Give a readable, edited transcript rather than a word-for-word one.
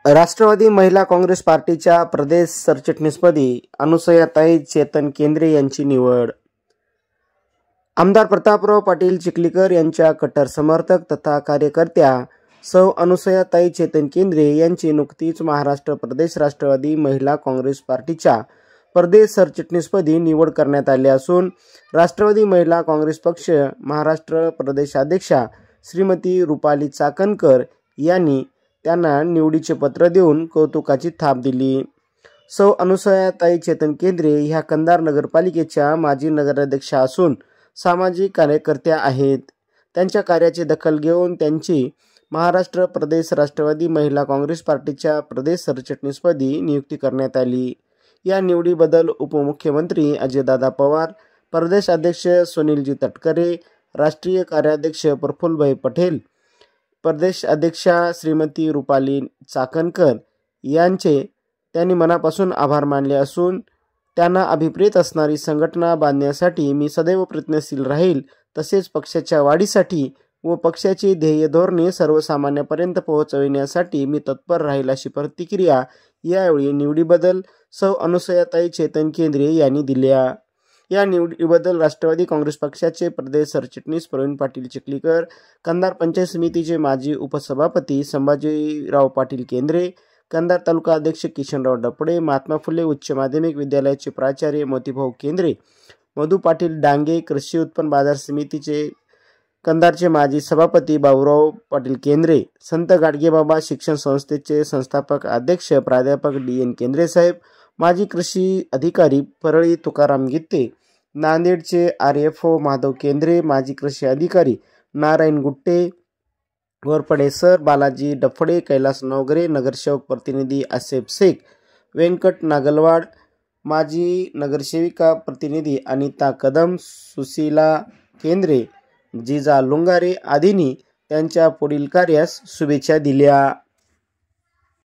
राष्ट्रवादी महिला काँग्रेस पार्टीच्या प्रदेश सरचिटणीसपदी अनुसयाताई चेतन केंद्रे यांची निवड। आमदार प्रतापराव पाटील चिखलीकर यांच्या कट्टर समर्थक तथा कार्यकर्त्या सौ अनुसयाताई चेतन केंद्रे यांची नुकतीच महाराष्ट्र प्रदेश राष्ट्रवादी महिला काँग्रेस पार्टीच्या प्रदेश सरचिटणीसपदी निवड करण्यात आली असून राष्ट्रवादी महिला काँग्रेस पक्ष महाराष्ट्र प्रदेशाध्यक्षा श्रीमती रुपाली चाकणकर यांनी त्यांना निवडीचे पत्र देऊन कौतुकाची थाप दिली। सौ अनुसयाताई चेतन केंद्रे ह्या कंधार नगरपालिकेच्या माजी नगराध्यक्षा असून सामाजिक कार्यकर्त्या आहेत। त्यांच्या कार्याची दखल घेऊन त्यांची महाराष्ट्र प्रदेश राष्ट्रवादी महिला काँग्रेस पार्टीच्या प्रदेश सरचिटणीसपदी नियुक्ती करण्यात आली। या निवडीबद्दल उपमुख्यमंत्री अजितदादा पवार, प्रदेश अध्यक्ष सुनीलजी तटकरे, राष्ट्रीय कार्याध्यक्ष प्रफुल्लभाई पटेल, प्रदेश अध्यक्षा श्रीमती रुपाली चाकणकर यांचे त्यांनी मनापासून आभार मानले असून त्यांना अभिप्रेत असणारी संघटना बांधण्यासाठी मी सदैव प्रयत्नशील राहील, तसेच पक्षाच्या वाढीसाठी व पक्षाची ध्येय धोरणे सर्वसामान्यांपर्यंत पोहोचविण्यासाठी मी तत्पर राहील अशी प्रतिक्रिया यावेळी निवडीबद्दल सौ अनुसयाताई चेतन केंद्रे यांनी दिल्या। या निवडीबद्दल राष्ट्रवादी काँग्रेस पक्षाचे प्रदेश सरचिटणीस प्रवीण पाटील चिखलीकर, कंधार पंचायत समितीचे माजी उपसभापती संभाजीराव पाटील केंद्रे, कंधार तालुका अध्यक्ष किशनराव डपळे, महात्मा फुले उच्च माध्यमिक विद्यालयाचे प्राचार्य मोतीभाऊ केंद्रे, मधु पाटील डांगे, कृषी उत्पन्न बाजार समितीचे कंधारचे माजी सभापती बाबूराव पाटील केंद्रे, संत गाडगेबाबा शिक्षण संस्थेचे संस्थापक अध्यक्ष प्राध्यापक DN केंद्रे साहेब, माजी कृषी अधिकारी परळी तुकाराम गित्ते, नांदेडचे RFO माधव केंद्रे, माजी कृषी अधिकारी नारायण गुट्टे, वरपडे सर, बालाजी डफडे, कैलास नवगरे, नगरसेवक प्रतिनिधी आसेफ शेख, व्यंकट नागलवाड, माजी नगरसेविका प्रतिनिधी अनिता कदम, सुशीला केंद्रे, जिजा लुंगारे आदींनी त्यांच्या पुढील कार्यास शुभेच्छा दिल्या।